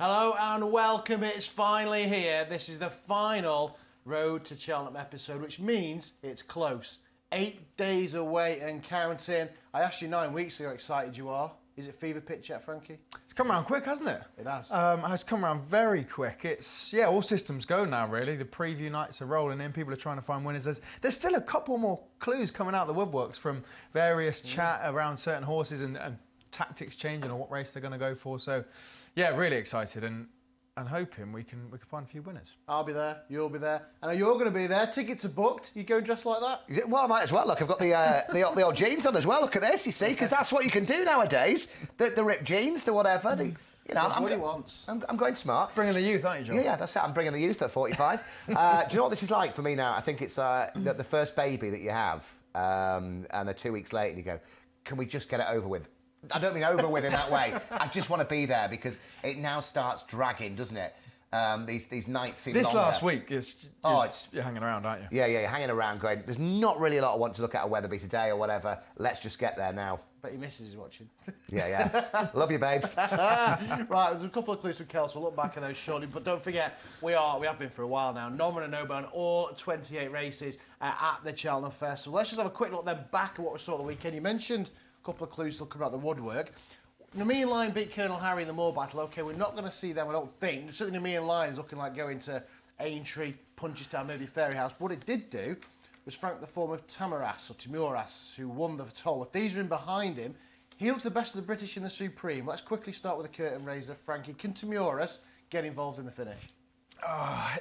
Hello and welcome, it's finally here. This is the final Road to Cheltenham episode, which means it's close. 8 days away and counting. I asked you 9 weeks ago how excited you are. Is it fever pitch yet, Frankie? It's come around quick, hasn't it? It has. It's come around very quick. It's, yeah, all systems go now, really. The preview nights are rolling in. People are trying to find winners. There's still a couple more clues coming out of the woodworks from various chat around certain horses and tactics changing or what race they're going to go for. So, yeah, really excited and hoping we can find a few winners. I'll be there, you'll be there. I know you're going to be there. Tickets are booked. You going dressed like that? Well, I might as well. Look, I've got the old jeans on as well. Look at this, you see, because that's what you can do nowadays. The ripped jeans, the whatever. You know, That's what he wants. I'm going smart. Bringing the youth, aren't you, John? Yeah, that's it. I'm bringing the youth at 45. Do you know what this is like for me now? I think it's the first baby that you have, and they're 2 weeks late, and you go, can we just get it over with? I don't mean over with in that way. I just want to be there because it now starts dragging, doesn't it? These nights seem This longer. last week, you're hanging around, aren't you? Yeah, you're hanging around going, there's not really a lot I want to look at a Weatherby today or whatever. Let's just get there now. Bet your missus is watching. Yeah. Love you, babes. Right, there's a couple of clues from Kel, so we'll look back at those shortly. But don't forget, we have been for a while now. Norman and Noble on all 28 races at the Cheltenham Festival. Let's just have a quick look then back at what we saw the weekend. You mentioned a couple of clues still coming out the woodwork. Nameen Line beat Colonel Harry in the Moor battle. OK, we're not going to see them, I don't think. Certainly Nameen Line is looking like going to Aintree, Punchestown, maybe Fairy House. What it did do was frank the form of Timoras, who won the toll. With these in behind him, he looks the best of the British in the Supreme. Let's quickly start with the curtain raiser, Frankie. Can Timoras get involved in the finish?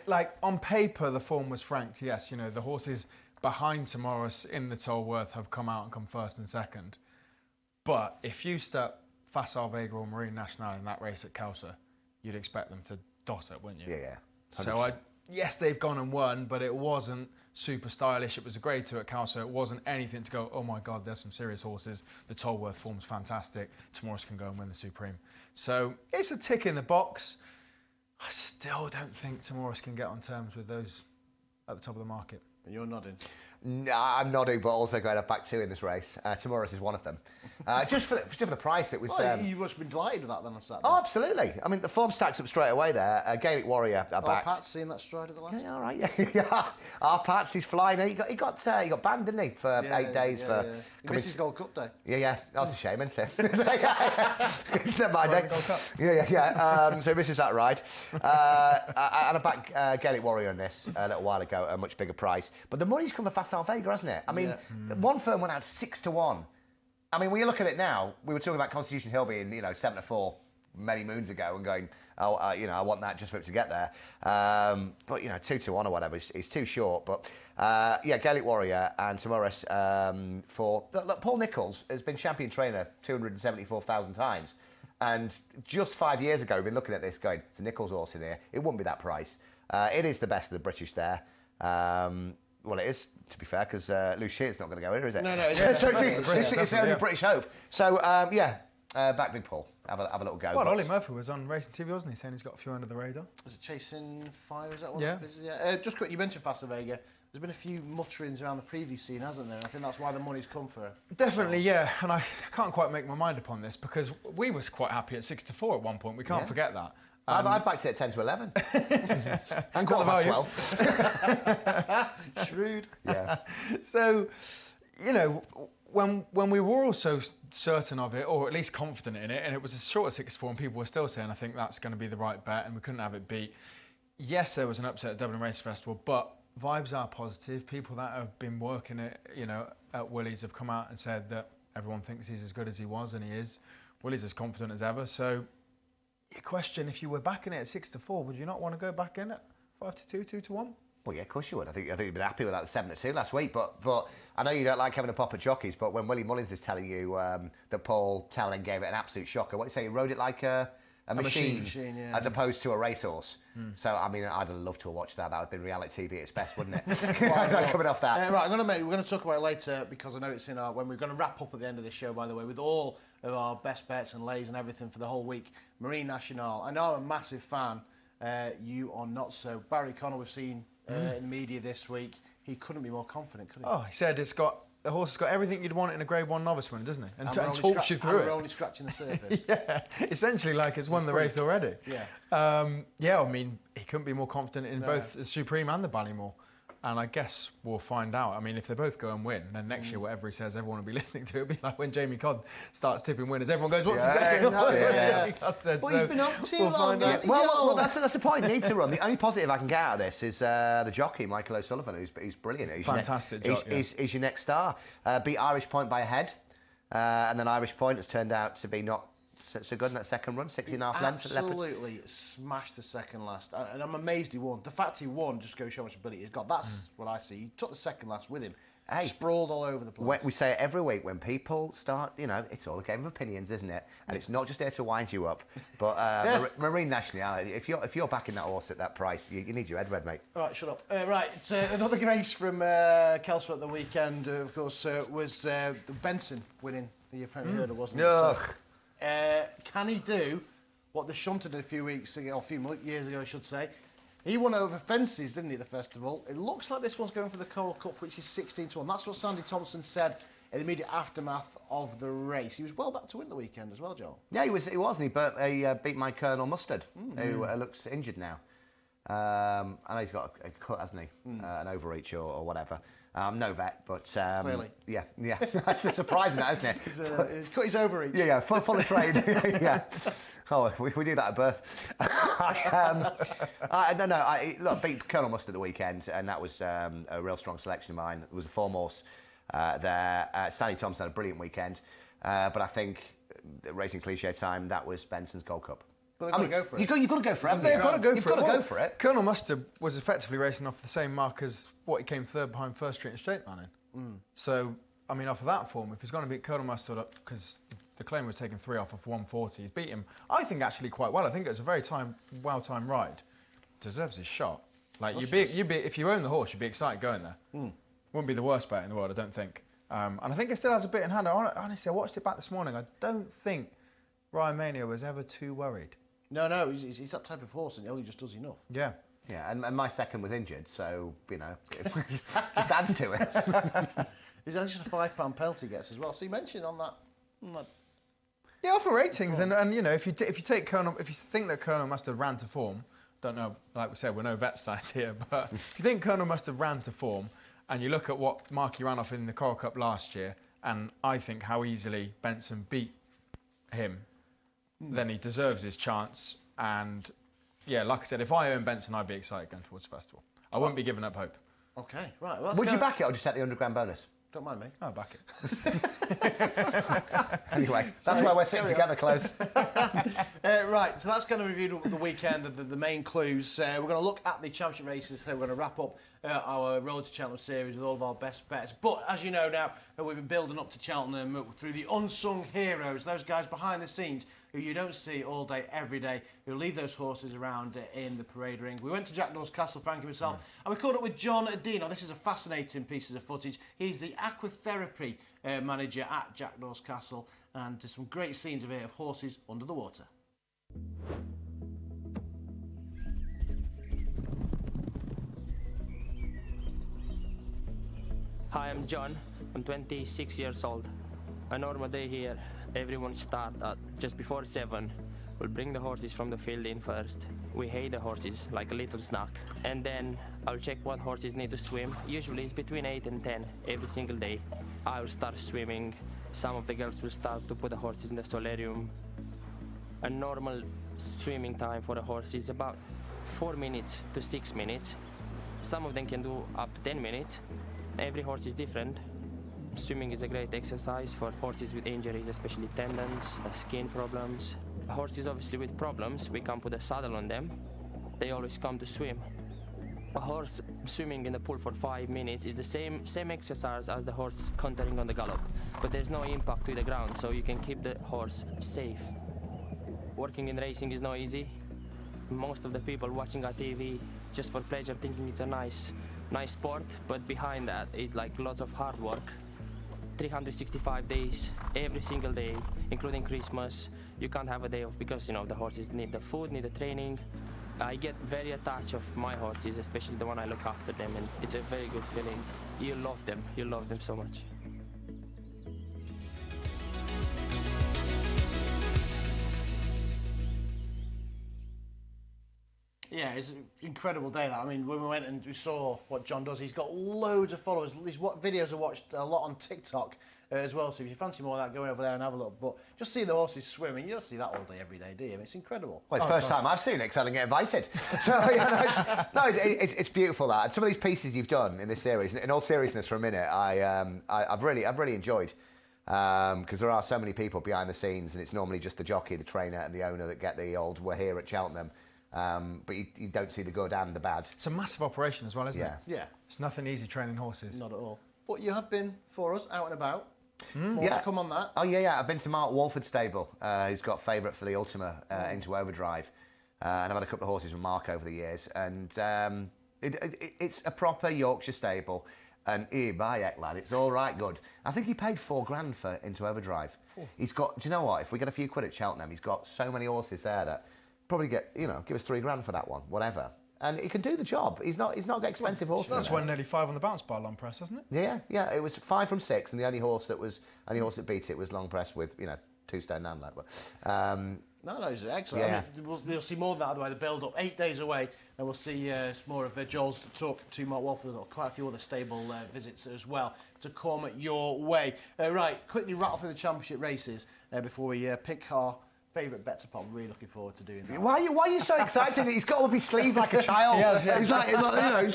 Like, on paper, the form was franked, yes. You know, the horses behind Timoras in the Tollworth have come out and come first and second. But if you step Facile Vega or Marine Nationale in that race at Kelso, you'd expect them to dot it, wouldn't you? Yeah. 100%. So, yes, they've gone and won, but it wasn't super stylish. It was a grade 2 at Kelso. It wasn't anything to go, oh my God, there's some serious horses. The Tollworth form's fantastic. Timoras can go and win the Supreme. So it's a tick in the box. I still don't think Timoras can get on terms with those at the top of the market. And you're nodding. No, I'm nodding, but also going up back 2 in this race. Timoras is one of them. Just for the price, it was... you must have been delighted with that then on Saturday. Oh, absolutely. I mean, the form stacks up straight away there. Gaelic Warrior are back. Pat's seen that stride at the last. Yeah, all right, yeah. Our Pats, he's flying. He got banned, didn't he, for 8 days for... He missed his Gold Cup day. Yeah. That's a shame, isn't it? Never mind, Yeah. So he misses that ride. And I backed Gaelic Warrior on this a little while ago at a much bigger price. But the money's come to Facile Vega, hasn't it? I mean, one firm went out 6-1. I mean, when you look at it now, we were talking about Constitution Hill being, 7-4 many moons ago and going, I want that just for it to get there. But, 2-1 or whatever is too short. But, Gaelic Warrior and Timoras look, Paul Nicholls has been champion trainer 274,000 times. And just 5 years ago, we've been looking at this going, it's a Nicholls horse in here. It wouldn't be that price. It is the best of the British there. Well, it is, to be fair, because Lou Shear's not going to go here, is it? No. It's the only British hope. So, back Big Paul. Have a little go. Well, Ollie Murphy was on Racing TV, wasn't he? Saying he's got a few under the radar. Was it Chasing Fire? Is that one? Yeah. Just quick, you mentioned Facile Vega. There's been a few mutterings around the preview scene, hasn't there? I think that's why the money's come for her. Definitely, yeah. And I can't quite make my mind upon this because we was quite happy at 6-4 at one point. We can't forget that. I backed it at 10-11. And got the 12. Shrewd. Yeah. So, when we were all so certain of it, or at least confident in it, and it was as short as 6-4, and people were still saying, I think that's going to be the right bet, and we couldn't have it beat. Yes, there was an upset at Dublin Race Festival, but vibes are positive. People that have been working it, at Willys have come out and said that everyone thinks he's as good as he was, and he is. Willys as confident as ever, so... You question, if you were backing it at 6-4, would you not want to go back in at 5-2, 2-1? Well, yeah, of course you would. I think you'd be happy with that 7-2 last week. But I know you don't like having a pop at jockeys. But when Willie Mullins is telling you that Paul Townend gave it an absolute shocker, what do you say? He rode it like a machine yeah. as opposed to a racehorse. So I mean, I'd love to have watched that. That would have been reality TV at its best, wouldn't it? Coming off that. Right, we're going to talk about it later because I know it's in when we're going to wrap up at the end of this show. By the way, with all of our best bets and lays and everything for the whole week. Marine Nationale. I know I'm a massive fan. You are not so. Barry Connell, we've seen in the media this week. He couldn't be more confident, could he? Oh, he said it's got the horse has got everything you'd want in a Grade 1 novice winner, doesn't he? And talks you through it. We're only scratching the surface. Yeah, essentially like it's won the race already. Yeah. Yeah, I mean, he couldn't be more confident in both the Supreme and the Ballymore. And I guess we'll find out. I mean, if they both go and win, then next year, whatever he says, everyone will be listening to. It'll be like when Jamie Codd starts tipping winners. Everyone goes, what's exactly what Jamie Codd said? Well, he's been off too long. Well, that's the point. He needs to run. The only positive I can get out of this is the jockey, Michael O'Sullivan, who's brilliant. He's fantastic jockey. He's your next star. Beat Irish Point by a head. And then Irish Point has turned out to be not so good in that second run, 16.5 lengths. Absolutely smashed the second last. And I'm amazed he won. The fact he won just goes how much ability he's got. That's what I see. He took the second last with him. Hey, sprawled all over the place. We say it every week when people start, it's all a game of opinions, isn't it? And it's not just there to wind you up. But Marine Nationale, if you're backing that horse at that price, you need your head read, mate. All right, shut up. Right, another race from Kelsford at the weekend, of course, was Benson winning the Premier Hurdle, wasn't it? So, can he do what the Shunter did a few years ago, I should say? He won over fences, didn't he, the festival? It looks like this one's going for the Coral Cup, which is 16-1. That's what Sandy Thompson said in the immediate aftermath of the race. He was well back to win the weekend as well, Joel. Yeah, he was, and he beat my Colonel Mustard, who looks injured now. I know he's got a cut, hasn't he? An overreach or whatever. No vet, but clearly. Yeah. That's surprising, that, isn't it? He's cut his overreach. Yeah, full of trade. Yeah. Oh, we do that at birth. Look, beat Colonel Mustard at the weekend, and that was a real strong selection of mine. It was a form horse there. Sandy Thompson had a brilliant weekend, but I think racing cliche time, that was Benson's Gold Cup. But they've got to go for it. You've got to go for it. They've got to go for it. You've got to go for it. Colonel Mustard was effectively racing off the same mark as what he came third behind First Street and Straight Man in. So, I mean, off of that form, if he's going to beat Colonel Mustard up, because the claim was taking 3 off of 140, he's beat him, I think, actually quite well. I think it was a very well-timed ride. Deserves his shot. Like, if you own the horse, you'd be excited going there. Wouldn't be the worst bet in the world, I don't think. And I think it still has a bit in hand. Honestly, I watched it back this morning. I don't think Ryan Mania was ever too worried. No, he's that type of horse, and he only just does enough. Yeah. Yeah, and my second was injured, so, it just adds to it. There's only just a £5 penalty gets as well. So you mentioned on that. Yeah, off for ratings, and if you think that Colonel Mustard ran to form, don't know, like we said, we're no vet side here, but if you think Colonel Mustard ran to form, and you look at what mark he ran off in the Coral Cup last year, and I think how easily Benson beat him, then he deserves his chance. And yeah, like I said, if I own Benson, I'd be excited going towards the festival. I wouldn't be giving up hope. Okay, right. Well, would you back it or just set the underground bonus? Don't mind me. I'll back it. Anyway, that's why we're sitting together close. Right, so that's going to review the weekend, the main clues. We're going to look at the championship races. So we're going to wrap up our Road to Cheltenham series with all of our best bets. But as you know now, we've been building up to Cheltenham through the unsung heroes, those guys behind the scenes who you don't see all day, every day, who lead those horses around in the parade ring. We went to Jackdaws Castle, Frankie myself, and we caught up with John Dino. This is a fascinating piece of footage. He's the aquatherapy manager at Jackdaws Castle, and there's some great scenes of here of horses under the water. Hi, I'm John. I'm 26 years old. A normal day here, everyone starts at just before 7. We'll bring the horses from the field in first. We hay the horses like a little snack. And then I'll check what horses need to swim. Usually it's between 8 and 10 every single day. I will start swimming. Some of the girls will start to put the horses in the solarium. A normal swimming time for a horse is about 4 minutes to 6 minutes. Some of them can do up to 10 minutes. Every horse is different. Swimming is a great exercise for horses with injuries, especially tendons, skin problems. Horses obviously with problems, we can put a saddle on them. They always come to swim. A horse swimming in the pool for 5 minutes is the same exercise as the horse cantering on the gallop, but there's no impact to the ground, so you can keep the horse safe. Working in racing is not easy. Most of the people watching our TV just for pleasure, thinking it's a nice sport, but behind that is like lots of hard work. 365 days, every single day, including Christmas. You can't have a day off because, the horses need the food, need the training. I get very attached of my horses, especially the one I look after them, and it's a very good feeling. You love them so much. Yeah, it's an incredible day. That. I mean, when we went and we saw what John does, he's got loads of followers. These videos are watched a lot on TikTok as well. So if you fancy more of that, go over there and have a look. But just seeing the horses swimming, you don't see that all day, every day, do you? I mean, it's incredible. Well, it's the first time I've seen it because I didn't get invited. So, it's beautiful that. And some of these pieces you've done in this series, in all seriousness for a minute, I've really enjoyed. Because there are so many people behind the scenes, and it's normally just the jockey, the trainer, and the owner that get the old "we're here at Cheltenham." But you don't see the good and the bad. It's a massive operation as well, isn't it? Yeah. It's nothing easy training horses. Not at all. But you have been for us out and about. More to come on that. Oh yeah. I've been to Mark Walford's stable. He's got favourite for the Ultima into Overdrive, and I've had a couple of horses with Mark over the years, and it's a proper Yorkshire stable. And by heck, lad, it's all right good. I think he paid £4,000 for Into Overdrive. He's got. Do you know what? If we get a few quid at Cheltenham, he's got so many horses there that probably get give us £3,000 for that one, whatever. And he can do the job. He's not got expensive horses. That's won nearly 5 on the bounce by Long Press, hasn't it? Yeah. It was 5 from 6, and the only horse that beat it was Long Press with 2 stone and that. But No, it's excellent. Yeah. I mean, we'll see more of that, by the way, the build-up. 8 days away, and we'll see more of Joel's talk to Mark Walford and quite a few other stable visits as well to come your way. Right, quickly rattle through the championship races before we pick our favourite bets upon. Really looking forward to doing that. Why are you so excited? He's got up his sleeve like a child. He's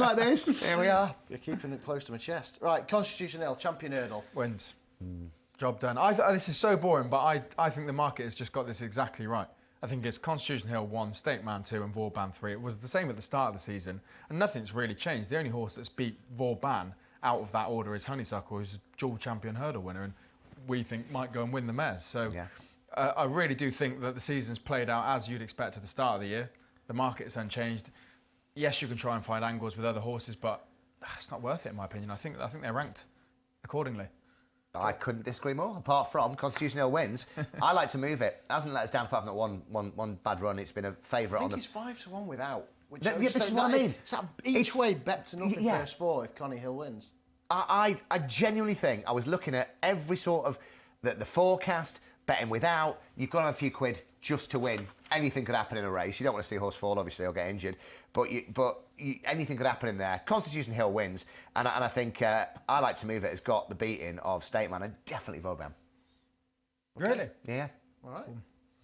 like this. Here we are. You're keeping it close to my chest. Right, Constitution Hill, Champion Hurdle. Wins. Job done. This is so boring, but I think the market has just got this exactly right. I think it's Constitution Hill 1, Stake Man 2 and Vauban 3. It was the same at the start of the season, and nothing's really changed. The only horse that's beat Vauban out of that order is Honeysuckle, who's a dual champion hurdle winner, and we think might go and win the Mares. So I really do think that the season's played out as you'd expect at the start of the year. The market is unchanged. Yes, you can try and find angles with other horses, but it's not worth it, in my opinion. I think they're ranked accordingly. I couldn't disagree more. Apart from Constitution Hill wins, I like to move it. It hasn't let us down apart from that one bad run. It's been a favourite on the. I think it's 5-1 without. Which this is what I mean. It's that each way bet to nothing first 4 if Connie Hill wins. I genuinely think I was looking at every sort of the forecast, betting without. You've got to have a few quid just to win. Anything could happen in a race. You don't want to see a horse fall, obviously, or get injured. But anything could happen in there. Constitution Hill wins, and I think I like to move it. Has got the beating of State Man and definitely Vauban. Okay. Really? Yeah. All right.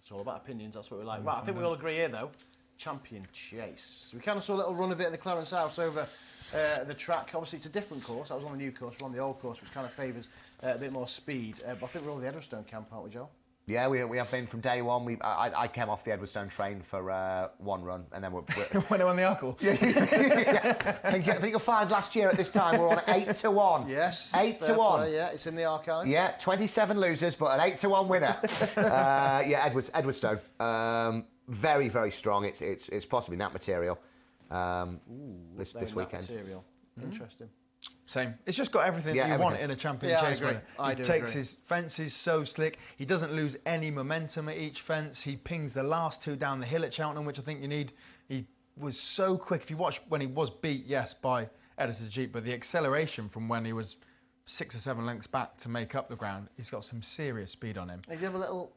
It's all about opinions. That's what we like. Right. I think we all agree here, though. Champion Chase. We kind of saw a little run of it at the Clarence House over the track. Obviously, it's a different course. That was on the new course. We're on the old course, which kind of favours a bit more speed. But I think we're all the Edwardstone camp, aren't we, Joel? Yeah, we have been from day one. I came off the Edwardstone train for one run, and then we're when they won the Arkle. I think you'll find last year at this time we're on 8-1. Yes, 8-1. Yeah, it's in the archive. Yeah, 27 losers, but an 8-1 winner. Edwardstone. Very, very strong. It's possibly nap material. This weekend. Material. Interesting. Same. It's just got everything you want in a champion chase winner. He takes his fences so slick. He doesn't lose any momentum at each fence. He pings the last 2 down the hill at Cheltenham, which I think you need. He was so quick. If you watch when he was beat, yes, by Editor Jeep, but the acceleration from when he was 6 or 7 lengths back to make up the ground, he's got some serious speed on him. He did have a little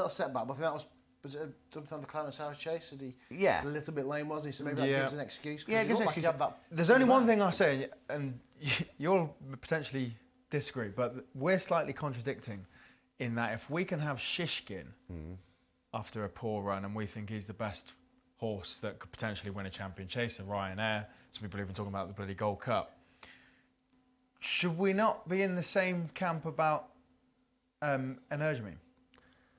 setback, but I think that was it jumped on the Clarence House chase? Did he? Yeah. Was a little bit lame, wasn't he? So maybe that gives an excuse. Yeah, it gives an excuse. There's only one thing I'll say, and you'll potentially disagree, but we're slightly contradicting in that if we can have Shishkin after a poor run and we think he's the best horse that could potentially win a champion chase, a Ryanair, some people even talking about the bloody Gold Cup, should we not be in the same camp about Energumene?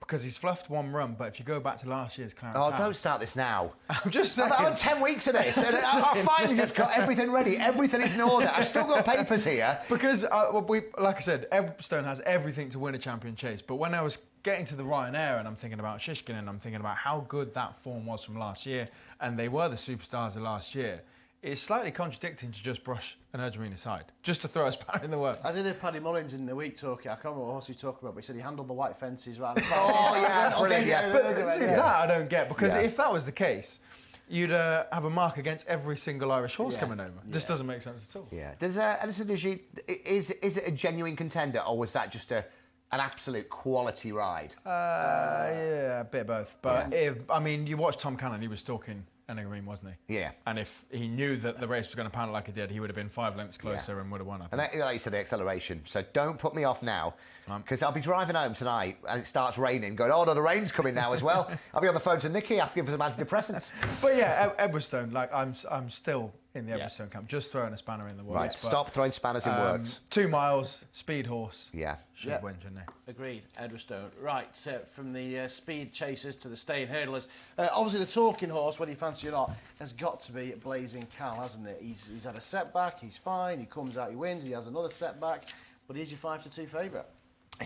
Because he's fluffed one run, but if you go back to last year's Clarence House... don't start this now. I'm just saying. I'm on 10 weeks of this, and I finally just got everything ready. Everything is in order. I've still got papers here. Because, like I said, Edwardstone has everything to win a champion chase. But when I was getting to the Ryanair and I'm thinking about Shishkin and I'm thinking about how good that form was from last year, and they were the superstars of last year, it's slightly contradicting to just brush Energumene aside, just to throw a spanner in the works. I did hear Paddy Mullins in the week talking. I can't remember what horse he was talking about, but he said he handled the white fences right. Brilliant. Yeah. But see, that I don't get, because if that was the case, you'd have a mark against every single Irish horse coming over. This doesn't make sense at all. Yeah. Does is it a genuine contender, or was that just an absolute quality ride? Yeah, a bit of both. But I mean, you watch Tom Cannon, he was talking Ennigreen, wasn't he? Yeah. And if he knew that the race was going to pan like it did, he would have been 5 lengths closer and would have won, I think. And that, like you said, the acceleration. So don't put me off now, because I'll be driving home tonight and it starts raining, going, oh no, the rain's coming now as well. I'll be on the phone to Nikki asking for some antidepressants. But yeah, Edwardstone, like I'm still in the Edwardstone camp, just throwing a spanner in the works. Right, stop throwing spanners in works. 2 miles, speed horse. Yeah. Should win, shouldn't he? Agreed, Edwardstone. Right, from the speed chasers to the staying hurdlers. Obviously, the talking horse, whether you fancy it or not, has got to be Blazing Cal, hasn't it? He's had a setback, he's fine, he comes out, he wins, he has another setback, but he's your 5-2 favourite.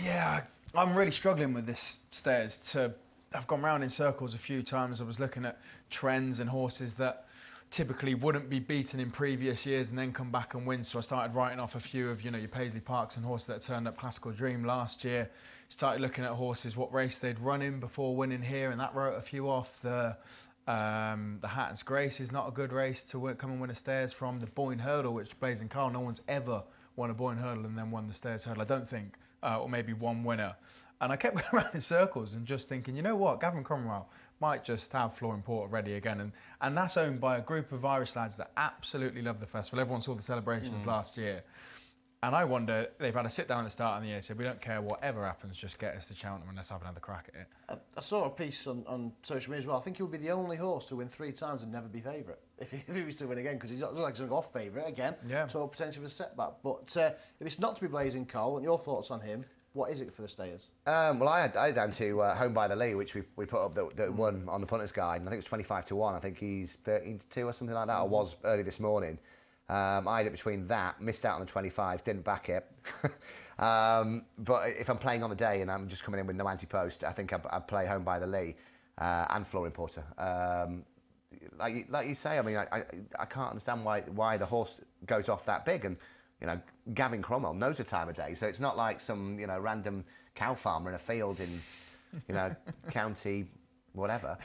Yeah, I'm really struggling with this Stayers. I've gone round in circles a few times. I was looking at trends and horses that typically wouldn't be beaten in previous years and then come back and win. So I started writing off a few of, your Paisley Parks and horses that turned up Classical Dream last year. Started looking at horses, what race they'd run in before winning here, and that wrote a few off. The Hatton's Grace is not a good race to come and win a Stayers from. The Boyne Hurdle, which Blazing Carl, no one's ever won a Boyne Hurdle and then won the Stayers Hurdle, I don't think, or maybe one winner. And I kept going around in circles and just thinking, you know what, Gavin Cromwell might just have Flooring Porter ready again. And that's owned by a group of Irish lads that absolutely love the festival. Everyone saw the celebrations last year. And I wonder, they've had a sit down at the start of the year, said, we don't care whatever happens, just get us to Cheltenham and let's have another crack at it. I saw a piece on social media as well. I think he would be the only horse to win 3 times and never be favourite if he was to win again, because he's not like he's going to go off favourite again. Yeah. So potentially of a setback. But if it's not to be Blazing Cole, and your thoughts on him, what is it for the Stayers? Well, I had down to Home by the Lee, which we put up that won on the Punters Guide, and I think it was 25-1. I think he's 13-2 or something like that. I was early this morning. I had it between that, missed out on the 25, didn't back it. But if I'm playing on the day and I'm just coming in with no anti-post, I think I'd play Home by the Lee and Flooring Porter. Like you say, I mean, I can't understand why the horse goes off that big. And Gavin Cromwell knows the time of day, so it's not like some random cow farmer in a field in county whatever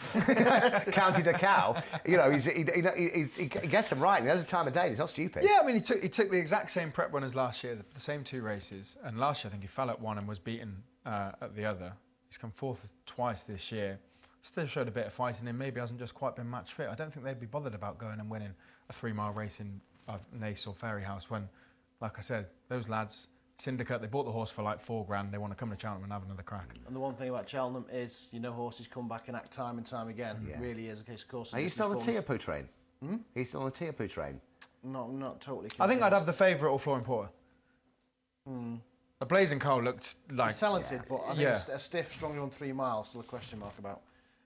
County Dow. He gets them right. And he knows the time of day. He's not stupid. Yeah, I mean, he took the exact same prep run as last year, the same 2 races, and last year I think he fell at one and was beaten at the other. He's come 4th twice this year. Still showed a bit of fight in him. Maybe hasn't just quite been match fit. I don't think they'd be bothered about going and winning a 3-mile race in Nace or Fairy House when, like I said, those lads, Syndicate, they bought the horse for like $4,000. They want to come to Cheltenham and have another crack. And the one thing about Cheltenham is, horses come back and act time and time again. Yeah. It really is a case of course. Are you still on the Teahupoo train? Are you still on the Teahupoo train? Not totally convinced. I think I'd have the favourite or Flooring Porter. The Blazing Cole looked like... He's talented, but I think a stiff, stronger on 3 miles, still a question mark about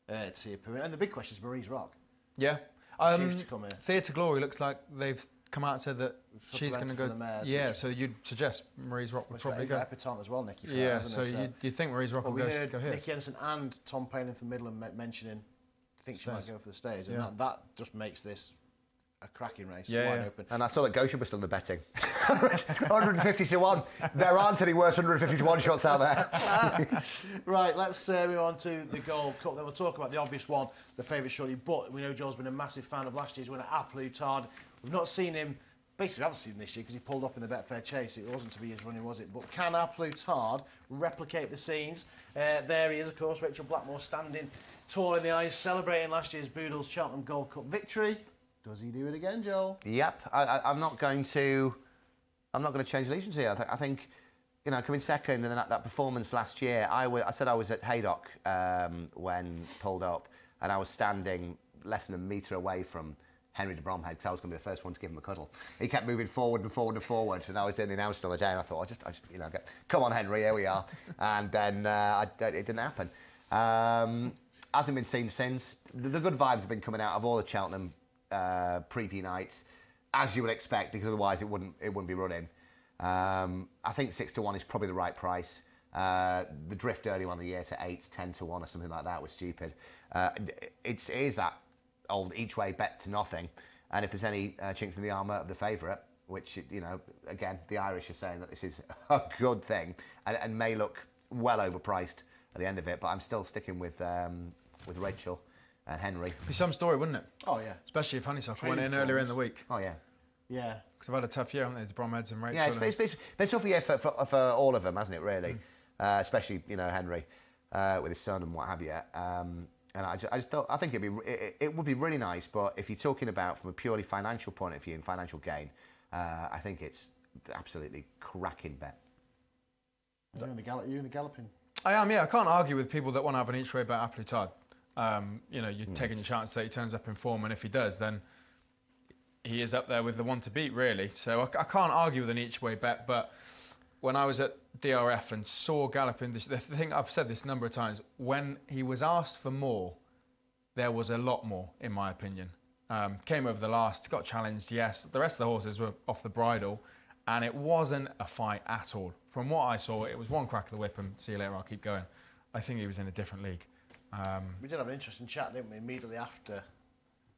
Teahupoo. And the big question is Marie's Rock. Yeah. She used to come here. Theatre Glory looks like they've come out and said that she's going to go. Mares, yeah, so you'd suggest Marie's Rock would probably go. Epitome as well, Nicky. Yeah, so you'd think Marie's Rock would go here. Nicky Henderson and Tom Palin from Midland mentioning, I think she might go for the Stayers, and that just makes this a cracking race, wide open. And I saw that Goshen was still in the betting. 150-1. There aren't any worse 150-1 shots out there. Right, let's move on to the Gold Cup. Then we'll talk about the obvious one, the favourite surely. But we know Joel's been a massive fan of last year's winner, Applutard. We've not seen him. Basically, we haven't seen him this year because he pulled up in the Betfred Chase. It wasn't to be his running, was it? But can Applutard replicate the scenes? There he is, of course, Rachel Blackmore standing tall in the eyes, celebrating last year's Boodles Cheltenham Gold Cup victory. Does he do it again, Joel? Yep. I'm not going to change allegiance here. I think, coming second and then that performance last year, I said I was at Haydock when pulled up, and I was standing less than a metre away from Henry de Bromhead, because I was going to be the first one to give him a cuddle. He kept moving forward and forward and forward, and I was doing the announcement on the day, and I thought, I just come on, Henry, here we are. And then it didn't happen. Hasn't been seen since. The good vibes have been coming out of all the Cheltenham preview nights, as you would expect, because otherwise it wouldn't be running. I think 6-1 is probably the right price. The drift early on in the year to 8, 10-1 or something like that was stupid. It is that old each way bet to nothing, and if there's any chinks in the armour of the favourite, which again the Irish are saying that this is a good thing and may look well overpriced at the end of it, but I'm still sticking with Rachel and Henry. Be some story, wouldn't it? Oh yeah. Especially if Honeysuckle went in earlier in the week. Oh yeah. Yeah. Because I've had a tough year, haven't they? The Bromheads and Rachel. Yeah, it's been a tough year for all of them, hasn't it? Really, especially Henry with his son and what have you. And I just don't, I think it would be really nice, but if you're talking about from a purely financial point of view and financial gain, I think it's absolutely cracking bet. You in the galloping? I am, yeah. I can't argue with people that want to have an each way bet à Plutard. You know, you're taking your chance that he turns up in form, and if he does, then he is up there with the one to beat, really. So I can't argue with an each way bet, but when I was at DRF and saw Galloping, the thing, I've said this a number of times, when he was asked for more, there was a lot more, in my opinion. Came over the last, got challenged, yes. The rest of the horses were off the bridle, and it wasn't a fight at all. From what I saw, it was one crack of the whip and see you later, I'll keep going. I think he was in a different league. We did have an interesting chat, didn't we, immediately after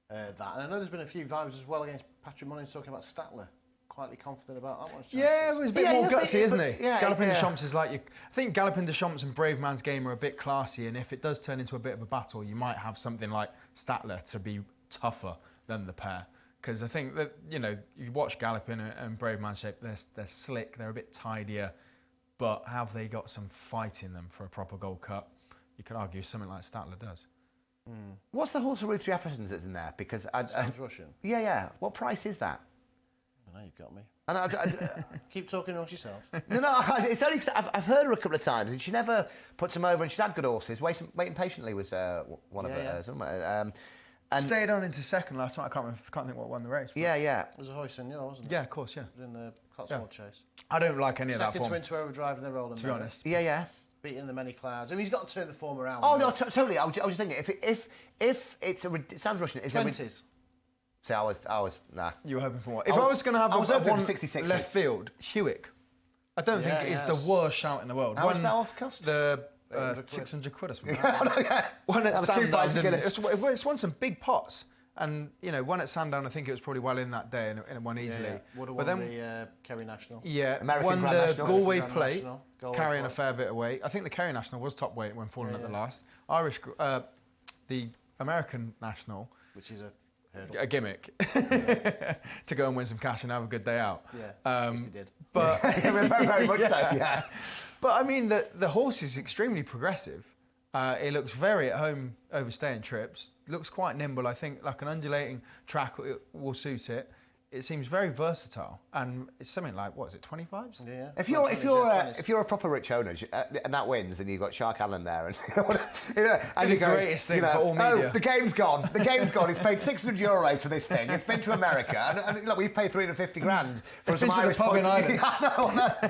that. And I know there's been a few vibes as well against Patrick Mullins talking about Statler. Quietly confident about that one. Yeah, it was a bit more gutsy, isn't he? Yeah, Galloping Deschamps is like... I think Galloping Deschamps and Brave Man's Game are a bit classy, and if it does turn into a bit of a battle, you might have something like Statler to be tougher than the pair. Because I think that, you know, you watch Galloping and Brave Man's Shape, they're slick, they're a bit tidier, but have they got some fight in them for a proper Gold Cup? You could argue something like Statler does. What's the horse of Ruth Jefferson's that's in there? Because Sounds Russian. Yeah. What price is that? I know you've got me. And Keep talking amongst yourselves. No, it's only 'cause I've heard her a couple of times, and she never puts them over, and she's had good horses. Waiting Patiently was one of hers. And Stayed on into second last time. I can't think what won the race. yeah. It was a hoist in yours, wasn't it? Yeah, of course, yeah. It was in the Cotswold Chase. I don't like any of that Second form, to Into Overdrive and they rolled him. to be honest. Yeah. Beating the Many Clouds. I mean, he's got to turn the form around. Oh no, totally. I was just thinking if it's it sounds Russian. It's 20s. See, I was nah. You were hoping for what? If I was going to have one 66. left field, Hewick. I don't think it's the worst shout in the world. How much that horse cost? The 600 quid or something. One at Sandown, it's won some big pots. And, you know, one at Sandown, I think it was probably well in that day and it won easily. Yeah. Would have won the Kerry National. Yeah, American won Grand the National. Galway Grand Plate, National. Galway carrying Plate. a fair bit of weight. I think the Kerry National was top weight when falling at the last. The American National, Which is a hurdle. a gimmick to go and win some cash and have a good day out. Yeah, which they did. But very much so. Yeah. But I mean, the horse is extremely progressive. It looks very at home overstaying trips. Looks quite nimble. I think like an undulating track will suit it. It seems very versatile, and it's something like what is it, 25s? Yeah. If you're a proper rich owner and that wins, and you've got Shark Allen there, and and the greatest thing for all media. Oh, the game's gone. The game's gone. He's paid €600 for this thing. It's been to America, and look, we've paid 350 grand for It's some been to the Irish pub in Ireland.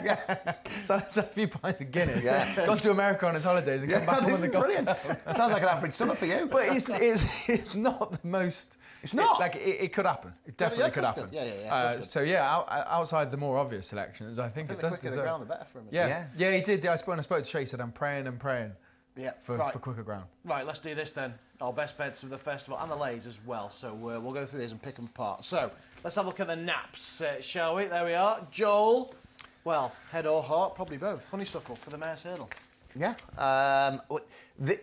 Yeah. So that's a few pints of Guinness. Yeah. Gone to America on his holidays and come back and This won the is Gold brilliant. Cup. Sounds like an average summer for you. But it's not the most. It's not. It could happen. It definitely could happen. Yeah. So outside the more obvious selections, I think it the does quicker the deserve. ground, the better for him. Yeah, he did. When I spoke to Shay, he said, "I'm praying and praying." Yeah. For quicker ground. Right, let's do this then. Our best bets of the festival and the lays as well. So we'll go through these and pick them apart. So let's have a look at the naps, shall we? There we are. Joel. Well, head or heart, probably both. Honeysuckle for the mare's hurdle. Yeah.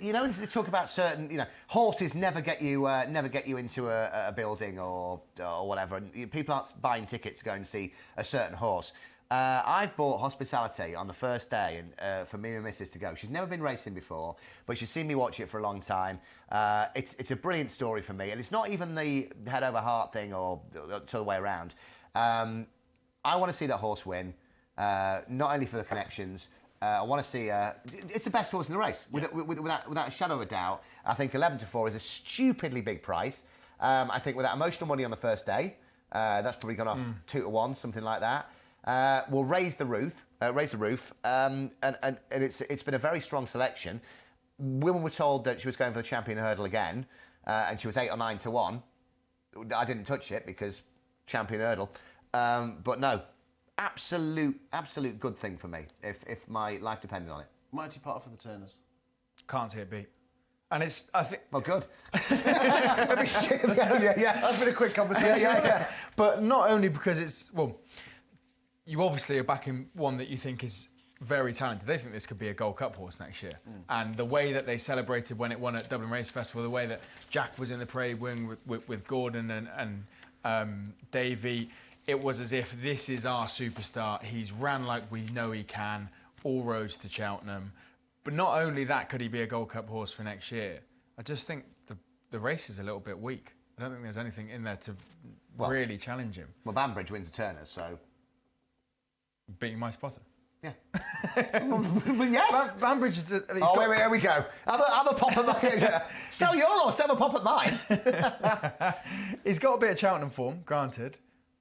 You know, they talk about certain, horses never get you into a building or whatever. And people aren't buying tickets to go and see a certain horse. I've bought hospitality on the first day and for me and my missus to go. She's never been racing before, but she's seen me watch it for a long time. It's a brilliant story for me, and it's not even the head over heart thing or the other way around. I want to see that horse win, not only for the connections. I want to see. It's the best horse in the race, without a shadow of a doubt. I think 11-4 is a stupidly big price. I think with that emotional money on the first day, that's probably gone off 2-1, something like that. We'll raise the roof, and it's been a very strong selection. Women were told that she was going for the champion hurdle again, and she was 8 or 9-1. I didn't touch it because champion hurdle, but no. Absolute good thing for me if my life depended on it. Mighty Potter for the Turners. Can't see it beat. And I think... Well, good. That's been a quick conversation. Yeah. But not only because it's... Well, you obviously are backing one that you think is very talented. They think this could be a Gold Cup horse next year. And the way that they celebrated when it won at Dublin Race Festival, the way that Jack was in the parade wing with Gordon and Davey... It was as if this is our superstar. He's ran like we know he can, all roads to Cheltenham. But not only that could he be a Gold Cup horse for next year, I just think the race is a little bit weak. I don't think there's anything in there to really challenge him. Well, Banbridge wins the Turners, so... Beating Mighty Potter. Yeah. Yes. Banbridge is... Wait, here we go. Have a pop at mine. Sell your horse, have a pop at mine. He's got a bit of Cheltenham form, granted,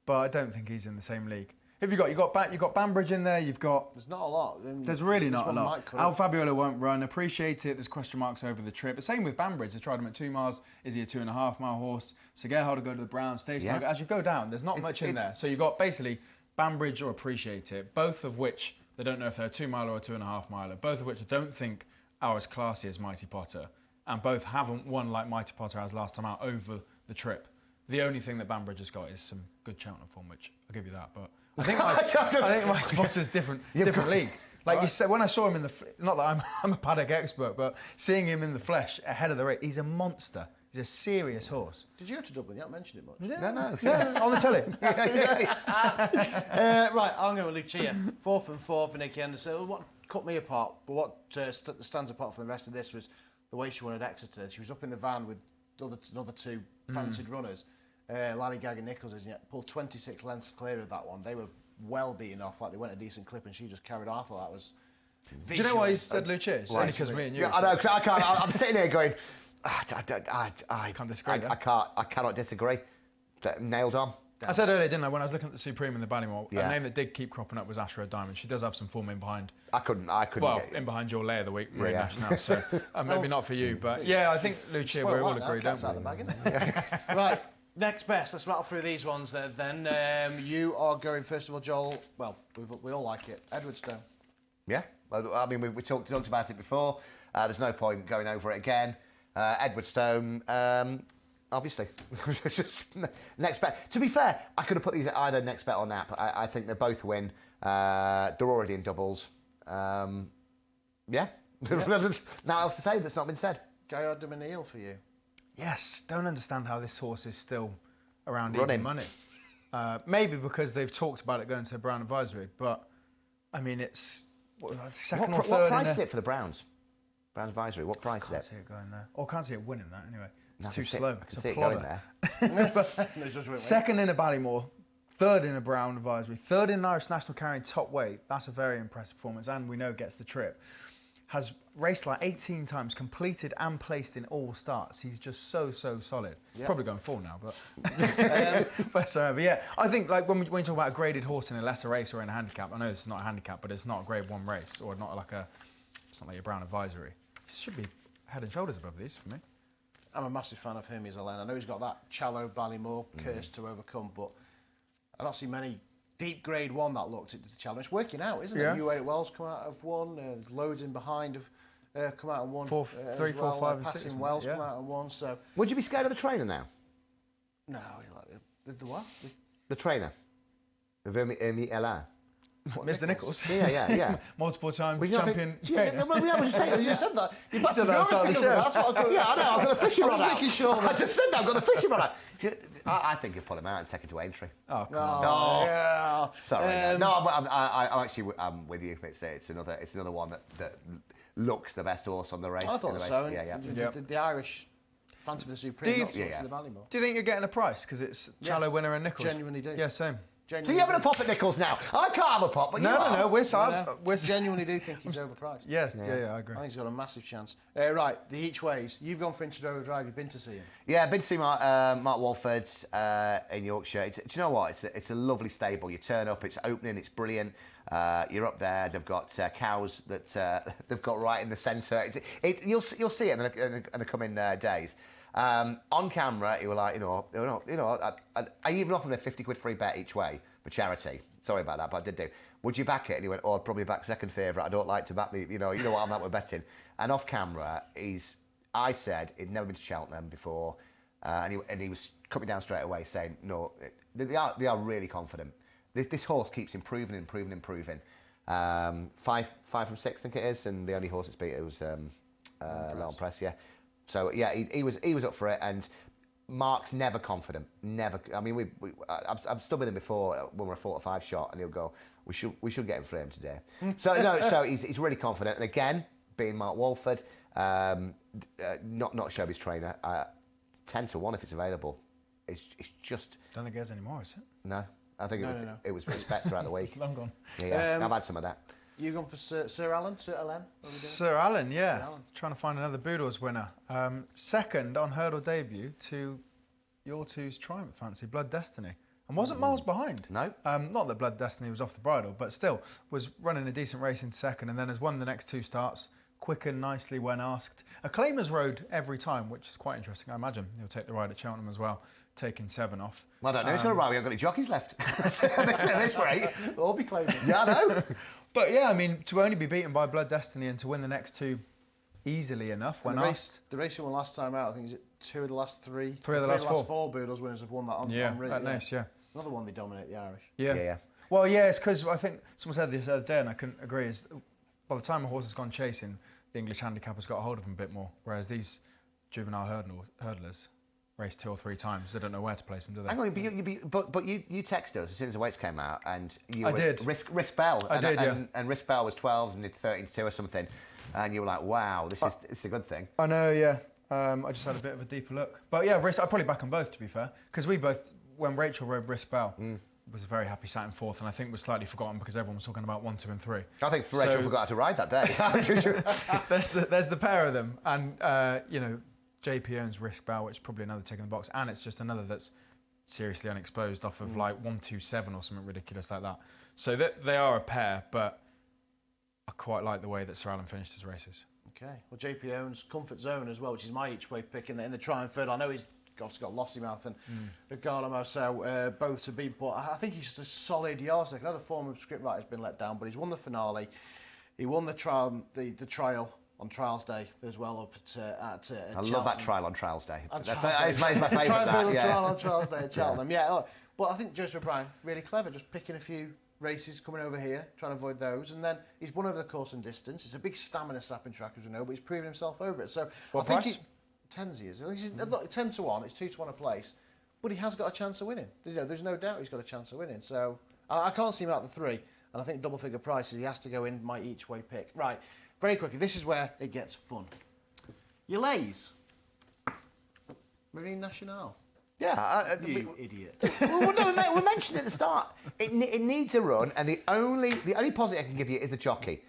but I don't think he's in the same league. Have you got Banbridge in there? You've got. There's not a lot. There's really not a lot. Al Fabiola won't run. Appreciate it. There's question marks over the trip. But same with Banbridge. They tried him at 2 miles. Is he a 2.5 mile horse? So Gerhard will go to the Brown Station. Yeah. As you go down, there's not much in there. So you've got basically Banbridge or Appreciate It, both of which they don't know if they're a 2 miler or a 2.5 miler. Both of which I don't think are as classy as Mighty Potter, and both haven't won like Mighty Potter has last time out over the trip. The only thing that Banbridge has got is some good Cheltenham form, which I'll give you that. But I think Mighty Potter's different league. Like you said, when I saw him in the, not that I'm a paddock expert, but seeing him in the flesh ahead of the race, he's a monster. He's a serious horse. Did you go to Dublin? You haven't mentioned it much. Yeah. No. Yeah, on the telly. Right, I'm going with Lucia. 4th and 4th for Nicky Anderson. What cut me apart, but what stands apart from the rest of this was the way she won at Exeter. She was up in the van with another 2 fancied runners, Lallygag and Nichols, and yet pulled 26 lengths clear of that one. They were well beaten off, like they went a decent clip, and she just carried off. That was. Do you know why he said Lucia? It's only because me and you. Yeah, I know. Cause I can't. I'm sitting here going. I can't disagree. I cannot disagree. Nailed on. I said earlier, didn't I, when I was looking at the Supreme in the Ballymore, Yeah. a name that did keep cropping up was Ashra Diamond. She does have some form in behind. I couldn't. Well, in behind your layer of the week, really Nationale. So maybe not for you, but yeah, I think Lucia, we all agree, don't we? Right, next best. Let's rattle through these ones then. You are going first of all, Joel. Well, we all like it. Edwardstone. Yeah. Well, I mean, we talked about it before. There's no point going over it again. Edwardstone, obviously. Just next bet. To be fair, I could have put these at either next bet or nap. I think they both win. They're already in doubles. Yeah. Nothing else to say that's not been said. Gaillard de Menil for you. Yes, don't understand how this horse is still around Running. even money. Maybe because they've talked about it going to Brown Advisory, but I mean, it's second or third. What price is it for the Browns? Brown Advisory, what price is it? I can't see it going there. Or can't see it winning that anyway. It's I too can see- slow. I can It's see a it going plodder. there. Second in a Ballymore, third in a Brown Advisory, third in an Irish National carrying top weight. That's a very impressive performance, and we know gets the trip. Has raced like 18 times, completed and placed in all starts. He's just so solid. Yep. Probably going full now, but but yeah, I think like when you talk about a graded horse in a lesser race or in a handicap, I know this is not a handicap, but it's not a grade 1 race or not like it's not like a Brown Advisory. It should be head and shoulders above these for me. I'm a massive fan of Hermes Allen. I know he's got that Challow Ballymore curse to overcome, but I don't see many deep grade 1 that looked at the challenge. It's working out, isn't it? New 8 Wells come out of 1, loads in behind have come out and 1. 3, 4, 5 and 6. Passing Wells come out and 1, so... Would you be scared of the trainer now? No, the what? The trainer? Hermes Alain? Mr. Nichols. Yeah. Multiple time Well, you know, champion. I was just saying, you said that. You must said have that at the start of the show. That's what I know, I've got the fishing rod out. making sure I just said that, I've got the fishing rod out. I think you'll pull him out and take him to entry. Oh, come on. Yeah. Sorry. No, I'm actually with you. It's another one that looks the best horse on the race. I thought so. Yeah. The Irish fancy for the Supreme, not so much for the Ballymore. Do you think you're getting a price because it's Challow winner and Nichols? Genuinely do. Yeah, same. So you having a pop at Nichols now? I can't have a pop, but you are. No. We're genuinely do think he's overpriced. Yes, yeah, I agree. I think he's got a massive chance. Right, the each ways. You've gone for Introdora Drive. You've been to see him. Yeah, been to see Mark Walford in Yorkshire. Do you know what? It's a lovely stable. You turn up, it's opening, it's brilliant. You're up there. They've got cows that they've got right in the centre. You'll see it in the coming days. On camera, he was like, I even offered him a 50 quid free bet each way for charity. Sorry about that, but I did do. Would you back it? And he went, I'd probably back second favourite. I don't like to back me. You know what I'm at with betting. And off camera, I said he'd never been to Cheltenham before, and he was coming down straight away saying, no, they are really confident. This horse keeps improving. 5 from 6, I think it is, and the only horse that's beat it was Leon Press, yeah. So yeah, he was up for it, and Mark's never confident. Never. I mean, I've stood with him before when we're a 4 or 5 shot, and he'll go, "We should get him framed today." So he's really confident. And again, being Mark Walford, Not Shelby's trainer. 10 to 1 if it's available. It's just. Don't think there's any more, is it? No, I think it was respect throughout the week. Long gone. Yeah, I've had some of that. You gone for Sir Alan? Sir Alan? Sir Alan, yeah. Sir Alan. Trying to find another Boodles winner. Second on hurdle debut to your two's Triumph fancy, Blood Destiny. And wasn't miles behind. No. Not that Blood Destiny was off the bridle, but still was running a decent race in second and then has won the next 2 starts, quick and nicely when asked. Acclaimers rode every time, which is quite interesting. I imagine he'll take the ride at Cheltenham as well, taking 7 off. Well, I don't know. He's going to ride. We haven't got any jockeys left. At this rate. All be claiming. Yeah, I know. But yeah, I mean, to only be beaten by Blood Destiny and to win the next 2 easily enough when asked. The race he won last time out, I think, is it 2 of the last 3? 3 of the last 4. 4 Boodles winners have won that on route. At Nice, yeah. Another one, they dominate the Irish. Yeah. Well, yeah, it's because I think someone said this the other day, and I couldn't agree, is by the time a horse has gone chasing, the English handicapper's got a hold of him a bit more, whereas these juvenile hurdlers race 2 or 3 times, they don't know where to place them, do they? Hang on, but you texted us as soon as the weights came out, and you did. Risk Bell. I did, yeah. And Risk Bell was 12 and did 13 to 2 or something, and you were like, wow, this is a good thing. I know, yeah. I just had a bit of a deeper look. But yeah, I'd probably back them both, to be fair, because we both, when Rachel rode Risk Bell, was very happy sat in 4th, and I think was slightly forgotten because everyone was talking about 1, 2 and 3. I think Rachel forgot how to ride that day. there's the pair of them, and JP owns Risk Bell, which is probably another tick in the box, and it's just another that's seriously unexposed off of like 127 or something ridiculous like that. So they are a pair, but I quite like the way that Sir Alan finished his races. Okay. Well, JP owns Comfort Zone as well, which is my each-way pick in the Triumph third. I know he's obviously got Lossymouth and Garlamo, so both to beat, but I think he's just a solid yardstick. Another form of script writer has been let down, but he's won the finale. He won the trial on Trials Day as well up at I love that trial on Trials Day. That's my favourite. Trial on Trials Day at Cheltenham. Yeah. But I think Joseph O'Brien, really clever, just picking a few races coming over here, trying to avoid those, and then he's won over the course and distance. It's a big stamina sapping track, as we know, but he's proven himself over it. So what I price? think 10s he is. Look, 10 to 1, it's 2 to 1 a place, but he has got a chance of winning. There's no doubt he's got a chance of winning. So I can't see him out the 3, and I think double figure prices, he has to go in my each way pick. Right, very quickly, this is where it gets fun. Your lays. Marine Nationale. Yeah, You idiot. well, no, we mentioned at the start. It needs a run, and the only positive I can give you is the jockey.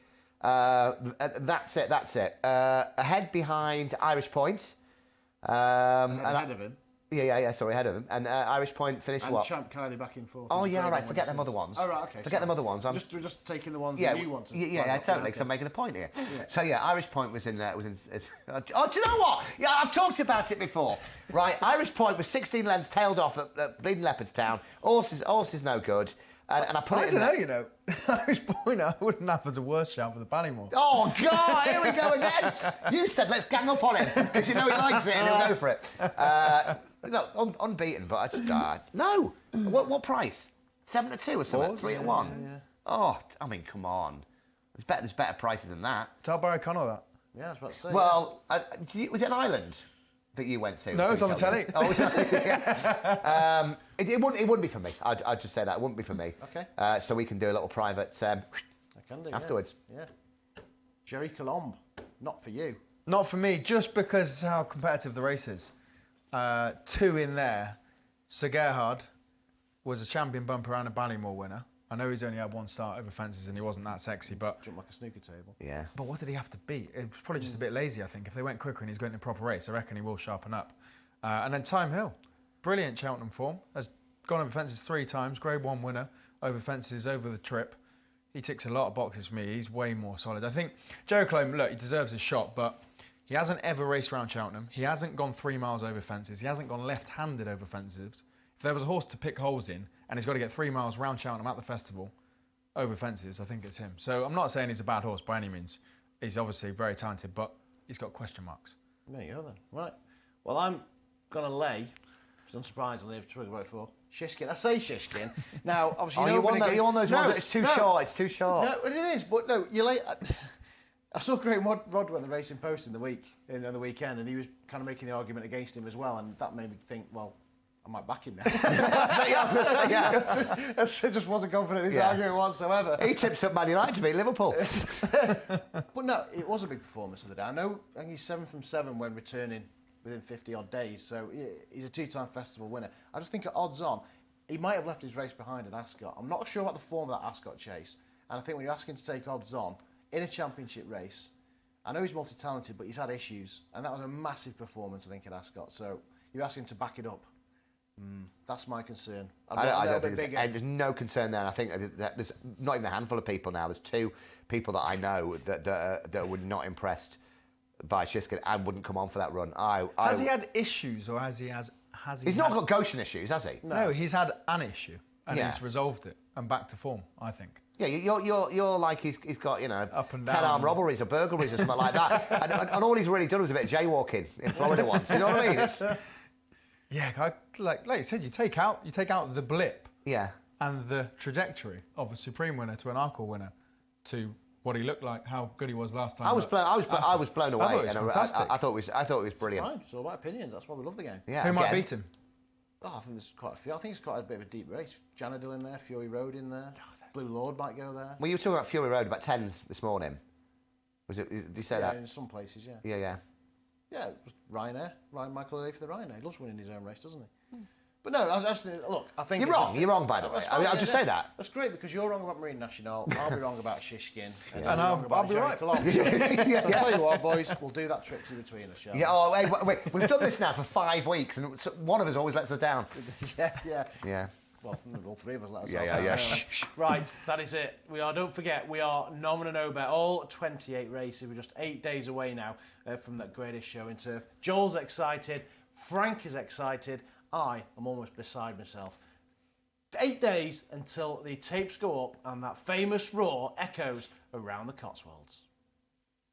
That's it. Ahead behind Irish Point. Ahead of him. Yeah, sorry, ahead of him. And Irish Point finished And what? Champ Kylie back in 4th. Oh, yeah, all right, forget them other ones. Oh, right, okay. Forget them other ones. We're just taking the ones that you want to. Yeah, totally, because okay. I'm making a point here. Yeah. So, yeah, Irish Point was in there. Oh, do you know what? Yeah, I've talked about it before. Right, Irish Point was 16 lengths tailed off at Bleeding Leopardstown. Horse is no good. And I put it in I don't know, Irish Point, I wouldn't have as a worse shout for the Ballymore. Oh, God, here we go again. You said let's gang up on him, because you know he likes it and he'll go for it. No, unbeaten, but I just... no. What price? 7 to 2 or something? 3 to 1? Yeah. Oh, I mean, come on. There's better prices than that. Tell Barry Connell that. Yeah, I was about to say. Well, was it an island that you went to? No, it's on the telly. Oh, yeah. It wouldn't be for me. I'd just say that. It wouldn't be for me. Okay. So we can do a little private I can do, afterwards. Yeah. Jerry Colombe, not for you. Not for me, just because how competitive the race is. 2 in there. Sir Gerhard was a champion bumper and a Ballymore winner. I know he's only had 1 start over fences and he wasn't that sexy, but... Jumped like a snooker table. Yeah. But what did he have to beat? It was probably just a bit lazy, I think. If they went quicker and he's going in a proper race, I reckon he will sharpen up. And then Time Hill. Brilliant Cheltenham form. Has gone over fences 3 times. Grade 1 winner. Over fences, over the trip. He ticks a lot of boxes for me. He's way more solid. I think Joe Colombe, look, he deserves his shot, but he hasn't ever raced around Cheltenham. He hasn't gone 3 miles over fences. He hasn't gone left-handed over fences. If there was a horse to pick holes in and he's got to get 3 miles round Cheltenham at the festival over fences, I think it's him. So I'm not saying he's a bad horse by any means. He's obviously very talented, but he's got question marks. There you go then. Right. Well, I'm going to lay, unsurprisingly, I've talked about it before, Shishkin. I say Shishkin. Now, obviously, you want those ones that it's too short. It's too short. No, it is. But no, you lay. I saw Graham Rodwell in the Racing Post on the weekend, and he was kind of making the argument against him as well, and that made me think, well, I might back him now. Yeah. I just wasn't confident in his Yeah. argument whatsoever. He tips up Man United to beat Liverpool. But no, it was a big performance of the day. I think he's 7 from 7 when returning within 50-odd days, so he's a 2-time festival winner. I just think at odds on, he might have left his race behind at Ascot. I'm not sure about the form of that Ascot chase, and I think when you're asking to take odds on in a championship race, I know he's multi-talented, but he's had issues, and that was a massive performance, I think, at Ascot. So you ask him to back it up. That's my concern. I don't think there's no concern there. And I think that there's not even a handful of people now. There's 2 people that I know that were not impressed by Shiskin and wouldn't come on for that run. Has he had issues, or has he? He's not got Goshen issues, has he? No, he's had an issue, and he's resolved it and back to form, I think. Yeah, you're like he's got, you know, Up and 10 down. armed robberies or burglaries or something like that, and all he's really done was a bit of jaywalking in Florida once. You know what I mean? It's, yeah, like you said, you take out the blip, yeah, and the trajectory of a Supreme winner to an Arkle winner, to what he looked like, how good he was last time. I was blown away. I thought it was fantastic. I thought it was brilliant. Fine. It's all about opinions. That's why we love the game. Yeah, Who might beat him? Oh, I think there's quite a few. I think it's quite a bit of a deep race. Janadil in there, Fury Road in there, Blue Lord might go there. Well, you were talking about Fury Road about 10s this morning. Was it? Did you say that? In some places, yeah. Yeah. Yeah, it was Ryanair. Michael O'Day for the Ryanair. He loves winning his own race, doesn't he? But no, I just think, look, I think... You're wrong. You're wrong, by the way. That's I mean, fine, I'll just say that. That's great, because you're wrong about Marine Nationale, I'll be wrong about Shishkin, and And I'll be right. So I'll tell you what, boys, we'll do that tricks in between us, shall we? Yeah. Oh, wait. We've done this now for 5 weeks, and one of us always lets us down. Yeah. Well, all 3 of us let ourselves Yeah. down. Right, that is it. Don't forget, we are Nominee No Bet, all 28 races. We're just 8 days away now from that greatest show in turf. Joel's excited, Frank is excited, I am almost beside myself. 8 days until the tapes go up and that famous roar echoes around the Cotswolds.